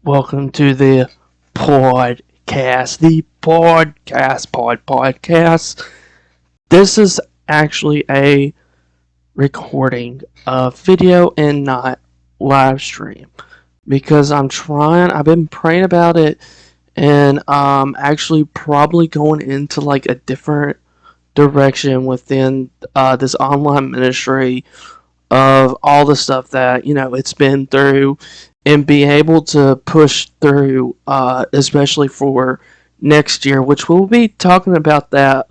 Welcome to the podcast. This is actually a recording of video and not live stream because I've been praying about it and actually probably going into like a different direction within this online ministry of all the stuff that it's been through and be able to push through, especially for next year, which we'll be talking about that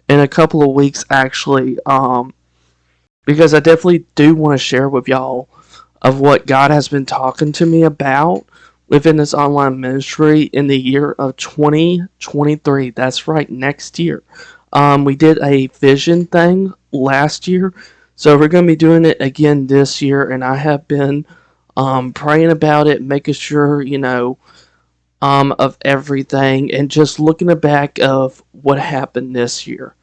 in a couple of weeks actually, because I definitely do want to share with y'all of what God has been talking to me about within this online ministry in the year of 2023. That's right, next year. We did a vision thing last year, so we're going to be doing it again this year, and I have been praying about it, making sure, of everything, and just looking back of what happened this year.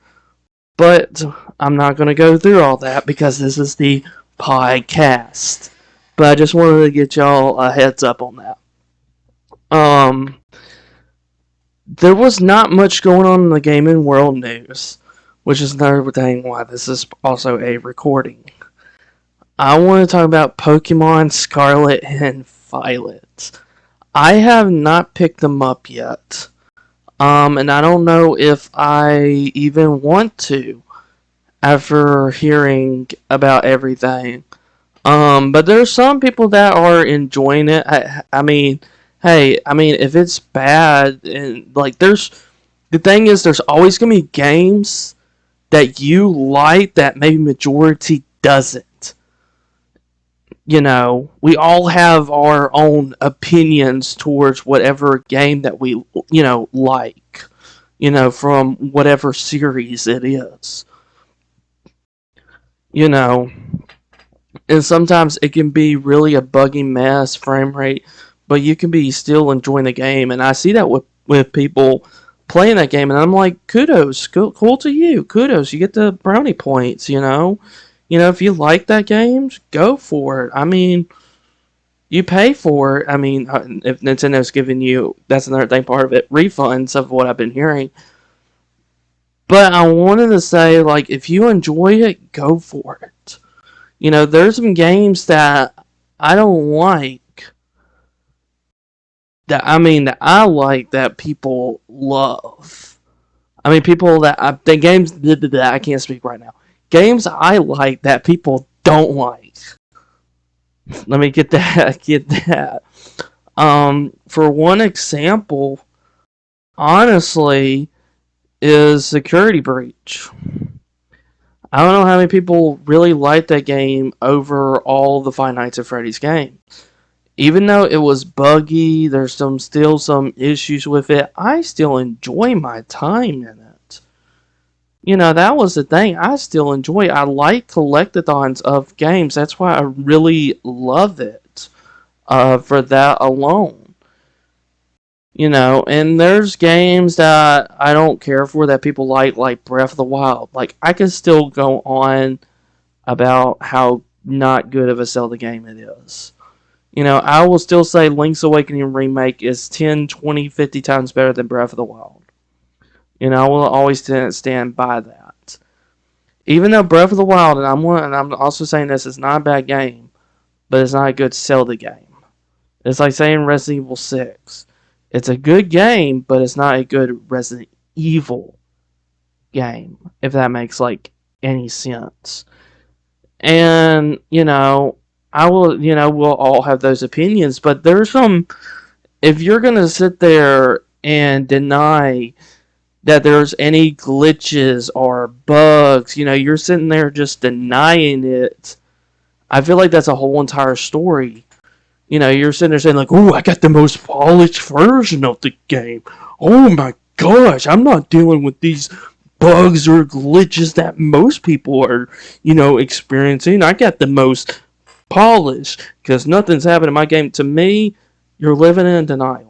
But I'm not going to go through all that because this is the podcast. But I just wanted to get y'all a heads up on that. There was not much going on in the gaming world news, which is another thing why this is also a recording. I want to talk about Pokemon Scarlett and Violet. I have not picked them up yet. And I don't know if I even want to after hearing about everything. But there's some people that are enjoying it. I mean, hey, if it's bad and like the thing is there's always going to be games that you like that maybe majority doesn't. We all have our own opinions towards whatever game that we, like, from whatever series it is. And sometimes it can be really a buggy mess, frame rate, but you can be still enjoying the game. And I see that with people playing that game, and I'm like, kudos, cool to you, kudos, you get the brownie points, if you like that game, go for it. You pay for it. If Nintendo's giving you, that's another thing, part of it, refunds of what I've been hearing. But I wanted to say, like, if you enjoy it, go for it. There's some games that I don't like, that I like that people love. People that the games that I can't speak right now. Games I like that people don't like. Let me get that. For one example, honestly, is Security Breach. I don't know how many people really like that game over all the Five Nights at Freddy's games. Even though it was buggy, there's still some issues with it, I still enjoy my time in it. That was the thing. I still enjoy it. I like collectathons of games. That's why I really love it. For that alone. And there's games that I don't care for that people like Breath of the Wild. Like, I can still go on about how not good of a Zelda game it is. I will still say Link's Awakening Remake is 10, 20, 50 times better than Breath of the Wild. I will always stand by that. Even though Breath of the Wild, and I'm also saying this, is not a bad game, but it's not a good Zelda game. It's like saying Resident Evil 6. It's a good game, but it's not a good Resident Evil game, if that makes like any sense. And, I will, we'll all have those opinions, but there's some, if you're going to sit there and deny that there's any glitches or bugs, you're sitting there just denying it, I feel like that's a whole entire story. You're sitting there saying like, oh, I got the most polished version of the game. Oh my gosh, I'm not dealing with these bugs or glitches that most people are, experiencing. I got the most polished because nothing's happened in my game. To me, you're living in denial.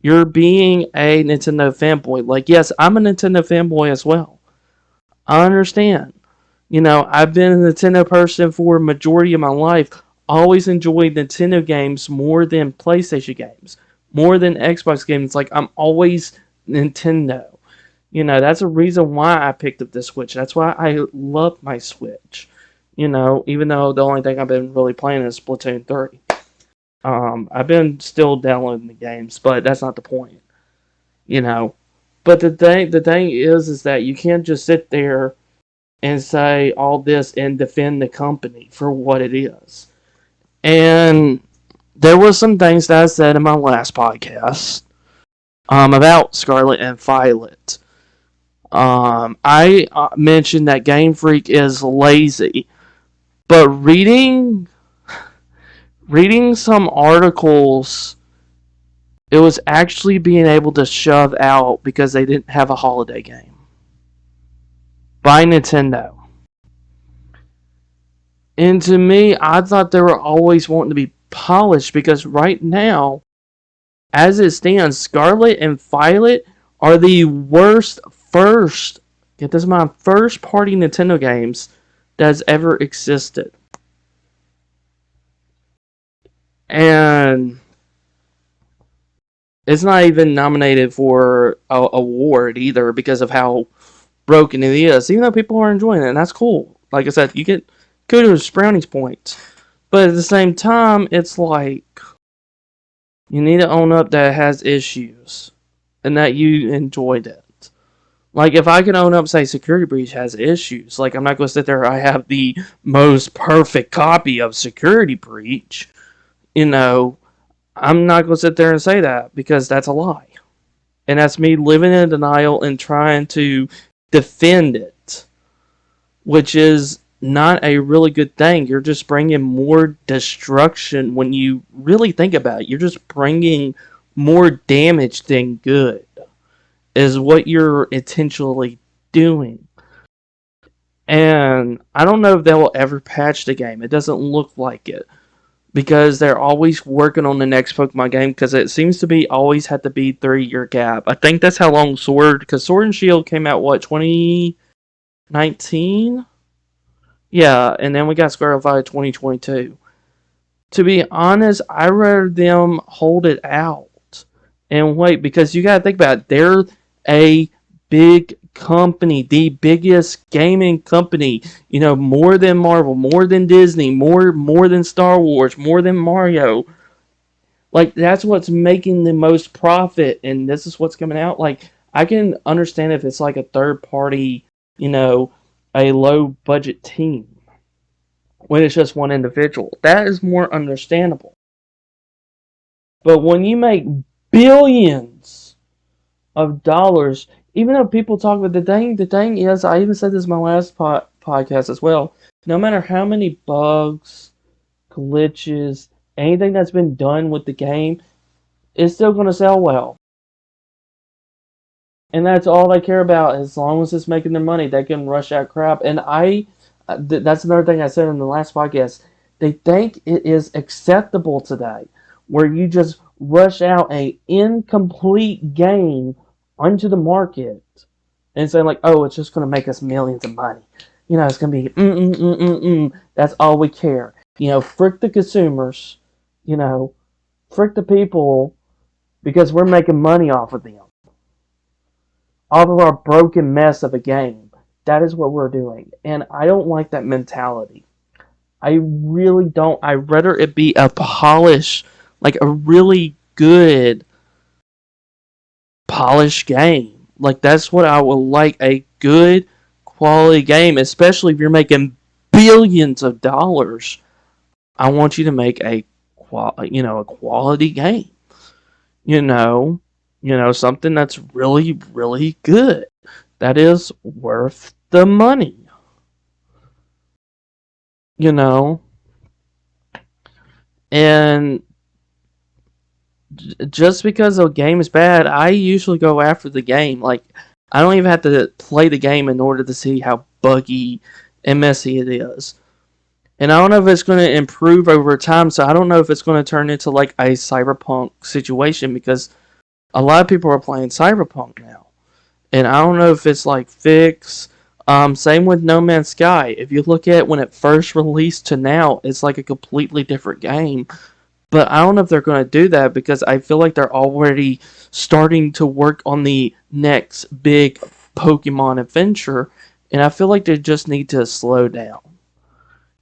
You're being a Nintendo fanboy. Like, yes, I'm a Nintendo fanboy as well. I understand. I've been a Nintendo person for a majority of my life. always enjoyed Nintendo games more than PlayStation games, more than Xbox games. Like, I'm always Nintendo. That's a reason why I picked up the Switch. That's why I love my Switch. Even though the only thing I've been really playing is Splatoon 3. I've been still downloading the games, but that's not the point. You know. But the thing is that you can't just sit there and say all this and defend the company for what it is. And there was some things that I said in my last podcast about Scarlett and Violet. I mentioned that Game Freak is lazy, but reading some articles, it was actually being able to shove out because they didn't have a holiday game by Nintendo. And to me, I thought they were always wanting to be polished because right now, as it stands, Scarlet and Violet are the worst get this in mind, first party Nintendo games that has ever existed. And it's not even nominated for an award either because of how broken it is, even though people are enjoying it, and that's cool. Like I said, you get kudos, brownies points. But at the same time, it's like you need to own up that it has issues and that you enjoyed it. Like, if I can own up, say, Security Breach has issues, like, I'm not going to sit there, I have the most perfect copy of Security Breach, I'm not going to sit there and say that because that's a lie. And that's me living in denial and trying to defend it, which is not a really good thing. You're just bringing more destruction when you really think about it. You're just bringing more damage than good, is what you're intentionally doing. And I don't know if they will ever patch the game. It doesn't look like it. Because they're always working on the next Pokemon game, because it seems to be always had to be 3-year gap. I think that's how long because Sword and Shield came out, 2019? Yeah, and then we got Scarlet Violet 2022. To be honest, I'd rather them hold it out and wait, because you gotta think about it. They're a big company, the biggest gaming company, more than Marvel, more than Disney, more than Star Wars, more than Mario. Like, that's what's making the most profit, and this is what's coming out. Like, I can understand if it's like a third party, a low budget team, when it's just one individual. That is more understandable. But when you make billions of dollars, even though people talk about the thing is, I even said this in my last podcast as well, no matter how many bugs, glitches, anything that's been done with the game, it's still going to sell well. And that's all they care about. As long as it's making their money, they can rush out crap. And that's another thing I said in the last podcast. They think it is acceptable today, where you just rush out a incomplete game onto the market and say, like, oh, it's just going to make us millions of money. It's going to be that's all we care. Frick the consumers. Frick the people, because we're making money off of them, off of our broken mess of a game. That is what we're doing, and I don't like that mentality. I really don't. I'd rather it be a polish, like a really good polished game. Like, that's what I would like, a good quality game, especially if you're making billions of dollars. I want you to make a quality game. Something that's really, really good. That is worth the money. And just because a game is bad, I usually go after the game. Like, I don't even have to play the game in order to see how buggy and messy it is. And I don't know if it's going to improve over time, so I don't know if it's going to turn into like a cyberpunk situation, because a lot of people are playing cyberpunk now. And I don't know if it's like fixed. Same with No Man's Sky. If you look at when it first released to now, it's like a completely different game. But I don't know if they're going to do that because I feel like they're already starting to work on the next big Pokemon adventure, and I feel like they just need to slow down.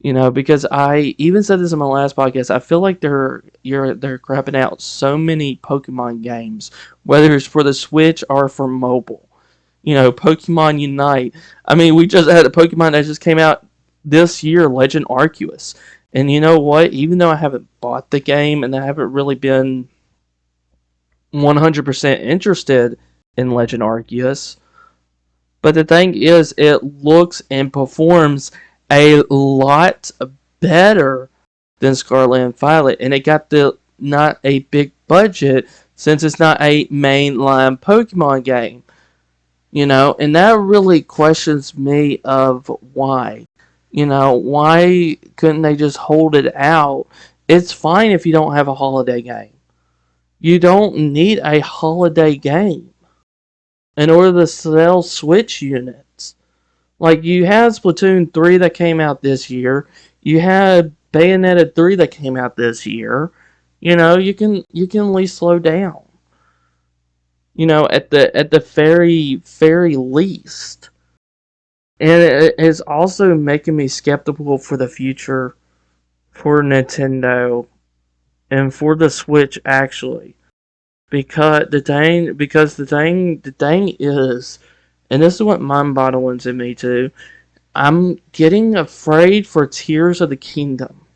Because I even said this in my last podcast. I feel like they're crapping out so many Pokemon games, whether it's for the Switch or for mobile. Pokemon Unite. I mean, we just had a Pokemon that just came out this year, Legend Arceus. And you know what? Even though I haven't bought the game and I haven't really been 100% interested in Legend Arceus, but the thing is, it looks and performs a lot better than Scarlet and Violet, and it got the not a big budget since it's not a mainline Pokemon game. And that really questions me of why. Why couldn't they just hold it out? It's fine if you don't have a holiday game. You don't need a holiday game in order to sell Switch units. Like, you had Splatoon 3 that came out this year. You had Bayonetta 3 that came out this year. You can at least slow down. At the very least. And it is also making me skeptical for the future for Nintendo and for the Switch actually. Because the thing is, and this is what mind-boggling to me too, I'm getting afraid for Tears of the Kingdom.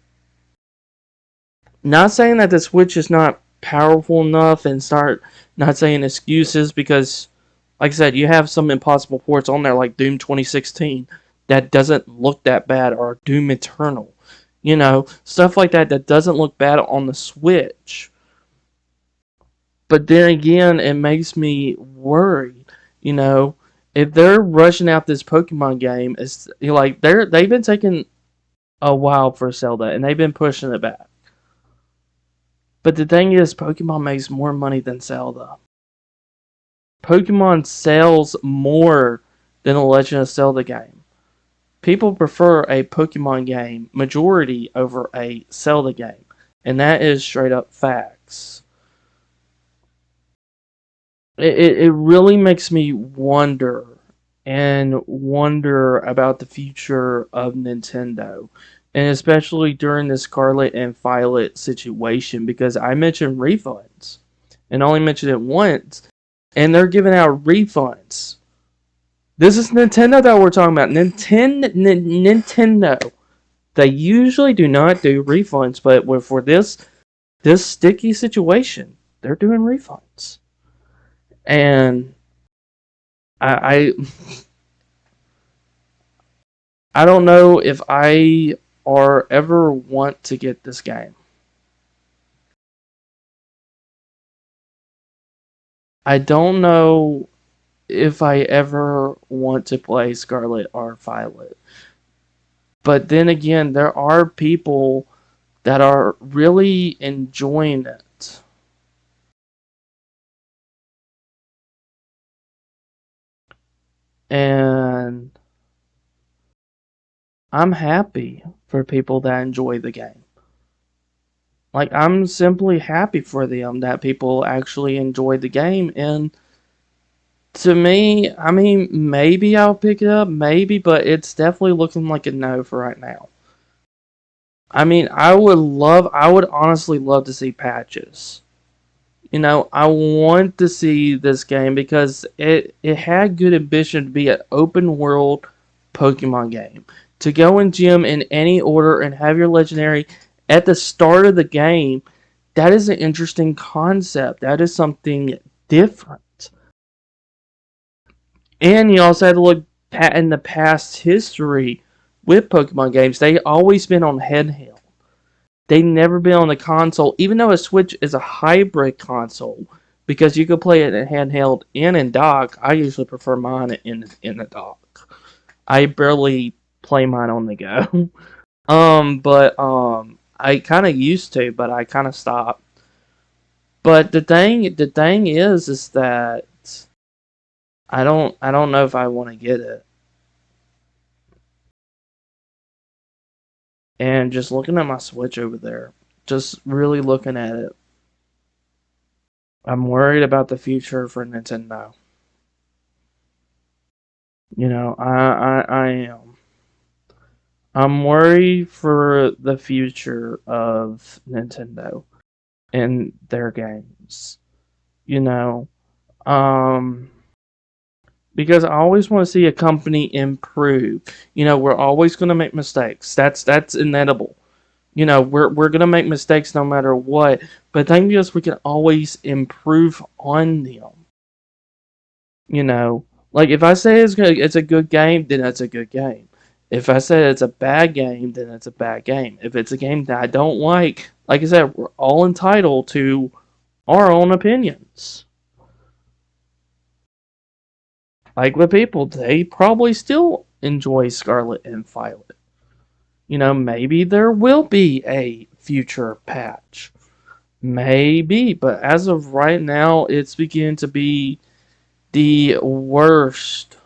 Not saying that the Switch is not powerful enough, and start not saying excuses, because like I said, you have some impossible ports on there like Doom 2016 that doesn't look that bad, or Doom Eternal. Stuff like that doesn't look bad on the Switch. But then again, it makes me worried. You know, if they're rushing out this Pokemon game, it's like they've been taking a while for Zelda, and they've been pushing it back. But the thing is, Pokemon makes more money than Zelda. Pokemon sells more than a Legend of Zelda game. People prefer a Pokemon game majority over a Zelda game, and that is straight up facts. It really makes me wonder about the future of Nintendo, and especially during the Scarlet and Violet situation, because I mentioned refunds and only mentioned it once, and they're giving out refunds. This is Nintendo that we're talking about. Nintendo. They usually do not do refunds, but for this sticky situation, they're doing refunds. And I I don't know if I or ever want to get this game. I don't know if I ever want to play Scarlet or Violet. But then again, there are people that are really enjoying it. And I'm happy for people that enjoy the game. Like, I'm simply happy for them that people actually enjoy the game. And to me, I mean, maybe I'll pick it up, maybe, but it's definitely looking like a no for right now. I mean, I would honestly love to see patches. I want to see this game because it had good ambition to be an open world Pokemon game. To go and gym in any order and have your legendary at the start of the game, that is an interesting concept. That is something different. And you also had to look in the past history with Pokemon games. They always been on handheld. They never been on the console, even though a Switch is a hybrid console, because you can play it in handheld and in dock. I usually prefer mine in the dock. I barely play mine on the go. But I kind of used to, but I kind of stopped. But the thing is that I don't know if I want to get it. And just looking at my Switch over there, just really looking at it, I'm worried about the future for Nintendo. I am. I'm worried for the future of Nintendo and their games. You know, um, because I always want to see a company improve. We're always going to make mistakes. That's inevitable. We're gonna make mistakes no matter what. But thank goodness we can always improve on them. You know, like if I say it's a good game, then it's a good game. If I say it's a bad game, then it's a bad game. If it's a game that I don't like I said, we're all entitled to our own opinions. Like with people, they probably still enjoy Scarlet and Violet. Maybe there will be a future patch. Maybe, but as of right now, it's beginning to be the worst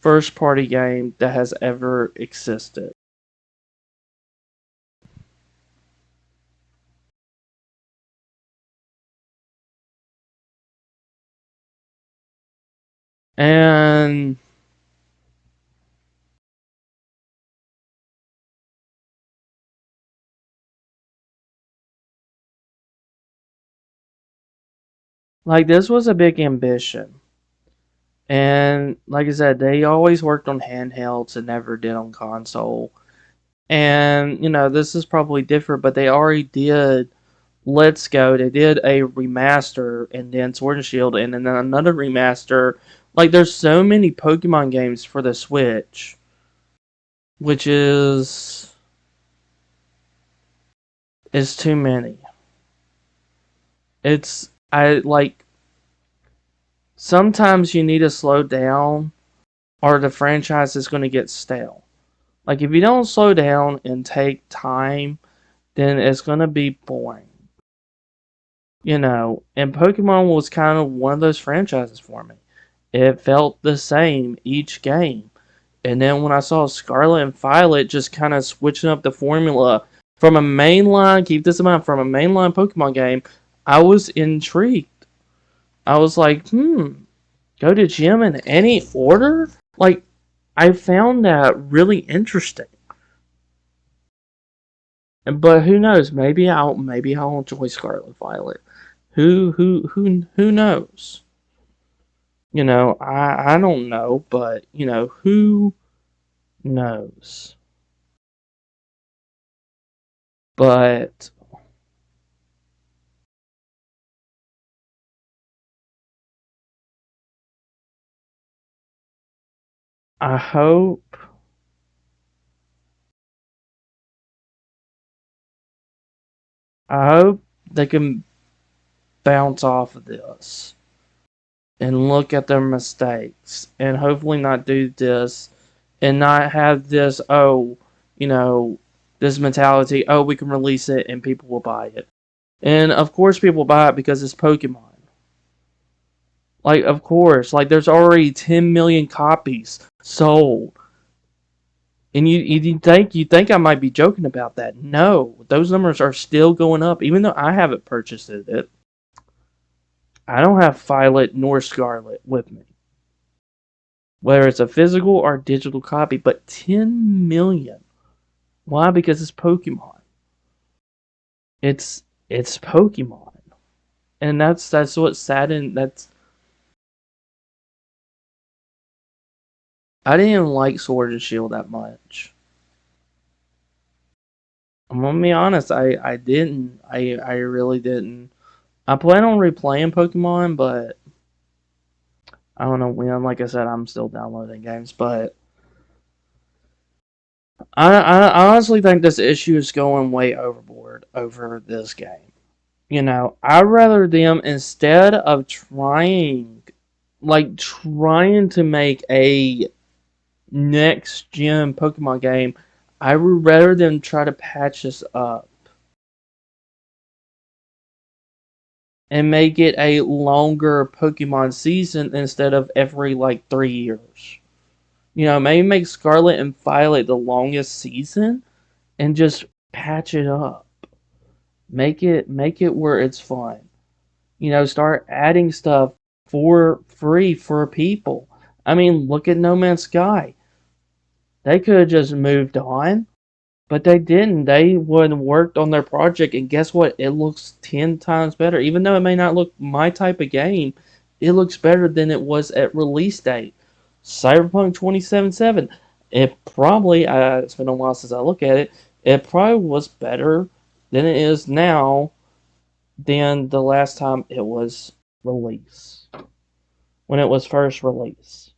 first party game that has ever existed. And like this was a big ambition. And like I said, they always worked on handhelds and never did on console. And this is probably different, but they already did Let's Go. They did a remaster and then Sword and Shield and then another remaster. Like there's so many Pokemon games for the Switch, which is too many. It's I like sometimes you need to slow down or the franchise is going to get stale. Like if you don't slow down and take time, then it's going to be boring. And Pokemon was kind of one of those franchises for me. It felt the same each game. And then when I saw Scarlet and Violet just kind of switching up the formula from a mainline, keep this in mind, from a mainline Pokemon game, I was intrigued. I was like, go to gym in any order? Like, I found that really interesting. But who knows? Maybe I'll enjoy Scarlet Violet. Who knows? I don't know, but who knows? But I hope I hope they can bounce off of this and look at their mistakes and hopefully not do this and not have this you know this mentality, we can release it and people will buy it. And of course people buy it because it's Pokemon. Like of course, like there's already 10 million copies sold. And you think I might be joking about that. No, those numbers are still going up even though I haven't purchased it. I don't have Violet nor Scarlet with me, whether it's a physical or digital copy, but 10 million. Why? Because it's Pokemon. It's Pokemon. And that's what's sad and that's I didn't like Sword and Shield that much. I'm gonna be honest, I didn't. I really didn't. I plan on replaying Pokemon, but I don't know when. Like I said, I'm still downloading games, but I honestly think this issue is going way overboard over this game. I'd rather them instead of trying to make a next gen Pokemon game, I would rather them try to patch this up and make it a longer Pokemon season instead of every like 3 years. Maybe make Scarlet and Violet the longest season and just patch it up. Make it where it's fun. Start adding stuff for free for people. I mean, look at No Man's Sky. They could have just moved on, but they didn't. They would have worked on their project, and guess what? It looks 10 times better. Even though it may not look my type of game, it looks better than it was at release date. Cyberpunk 2077. It probably, it's been a while since I look at it, it probably was better than it is now than the last time it was released. When it was first released.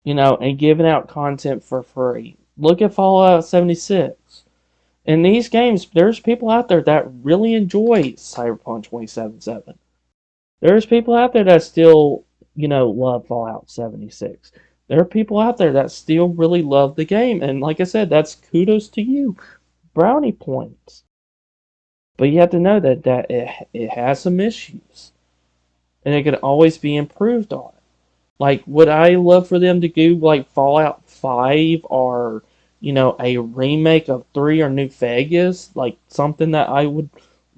And giving out content for free. Look at Fallout 76. In these games, there's people out there that really enjoy Cyberpunk 2077. There's people out there that still, love Fallout 76. There are people out there that still really love the game. And like I said, that's kudos to you. Brownie points. But you have to know that it has some issues. And it can always be improved on. Like, would I love for them to do like Fallout 5 or, a remake of 3 or New Vegas? Like, something that I would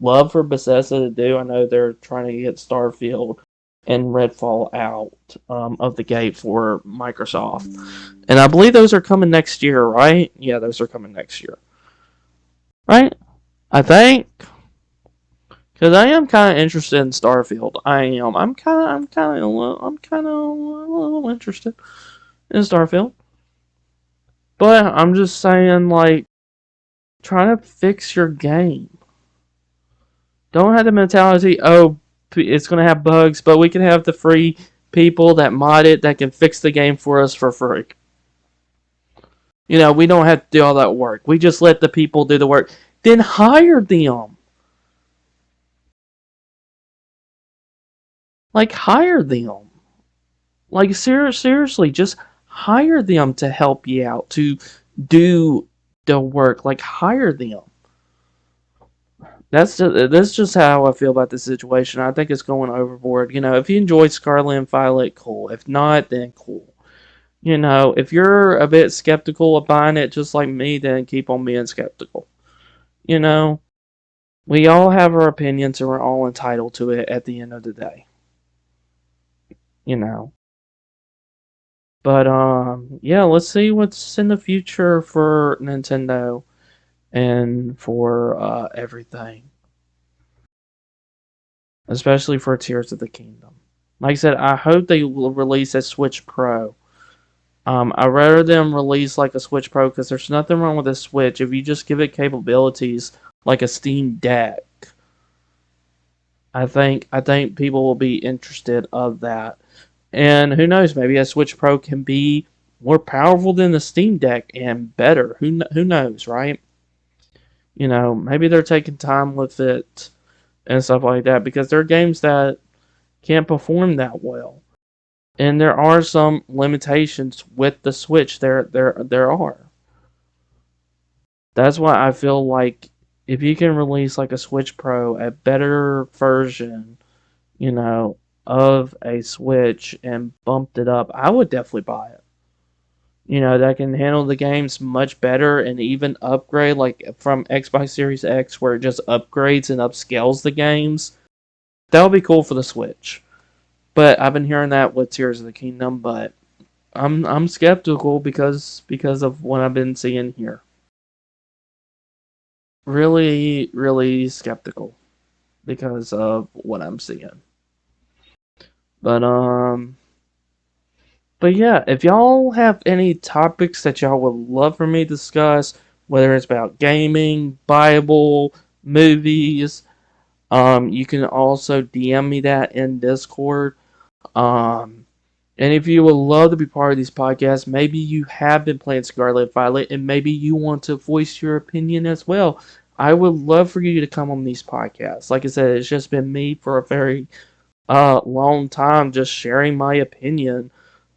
love for Bethesda to do. I know they're trying to get Starfield and Redfall out of the gate for Microsoft. And I believe those are coming next year, right? Yeah, those are coming next year. Right? I think. Because I am kind of interested in Starfield. I am. I'm kind of a little interested in Starfield. But I'm just saying, like, try to fix your game. Don't have the mentality, oh, it's going to have bugs, but we can have the free people that mod it that can fix the game for us for free. We don't have to do all that work. We just let the people do the work. Then hire them. Like, hire them. Like, seriously, just hire them to help you out, to do the work. Like, hire them. That's just how I feel about this situation. I think it's going overboard. If you enjoyed Scarlet and Violet, cool. If not, then cool. If you're a bit skeptical of buying it just like me, then keep on being skeptical. You know, we all have our opinions and we're all entitled to it at the end of the day. You know. But yeah, let's see what's in the future for Nintendo and for everything. Especially for Tears of the Kingdom. Like I said, I hope they will release a Switch Pro. I'd rather them release like a Switch Pro because there's nothing wrong with a Switch if you just give it capabilities like a Steam Deck. I think people will be interested of that. And who knows, maybe a Switch Pro can be more powerful than the Steam Deck and better. Who knows, right? Maybe they're taking time with it and stuff like that because there are games that can't perform that well. And there are some limitations with the Switch. There are. That's why I feel like if you can release like a Switch Pro, a better version, you know, of a Switch and bumped it up, I would definitely buy it. That can handle the games much better and even upgrade like from Xbox Series X where it just upgrades and upscales the games. That would be cool for the Switch. But I've been hearing that with Tears of the Kingdom, but I'm skeptical because of what I've been seeing here. Really, really skeptical because of what I'm seeing. But but yeah, if y'all have any topics that y'all would love for me to discuss, whether it's about gaming, Bible, movies, you can also DM me that in Discord. Um, and if you would love to be part of these podcasts, maybe you have been playing Scarlet Violet and maybe you want to voice your opinion as well. I would love for you to come on these podcasts. Like I said, it's just been me for a very long time just sharing my opinion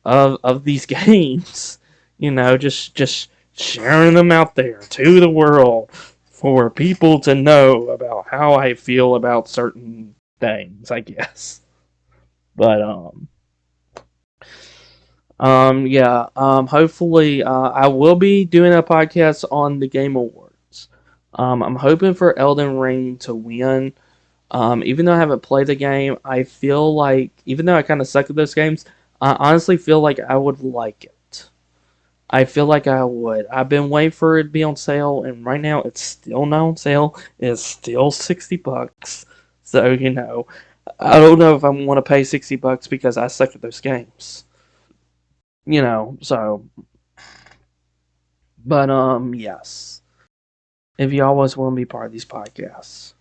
of these games. Just sharing them out there to the world for people to know about how I feel about certain things, I guess. But Yeah. Hopefully, I will be doing a podcast on the Game Awards. I'm hoping for Elden Ring to win. Even though I haven't played the game, I feel like, even though I kind of suck at those games, I honestly feel like I would like it. I feel like I would. I've been waiting for it to be on sale, and right now it's still not on sale. It's still $60. So, I don't know if I want to pay $60 because I suck at those games. So, but, yes. If you always want to be part of these podcasts.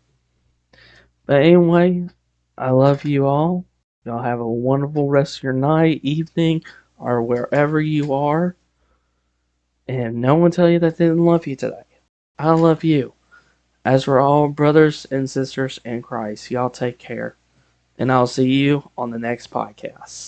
But anyway, I love you all. Y'all have a wonderful rest of your night, evening, or wherever you are. And no one tell you that they didn't love you today. I love you. As we're all brothers and sisters in Christ, y'all take care. And I'll see you on the next podcast.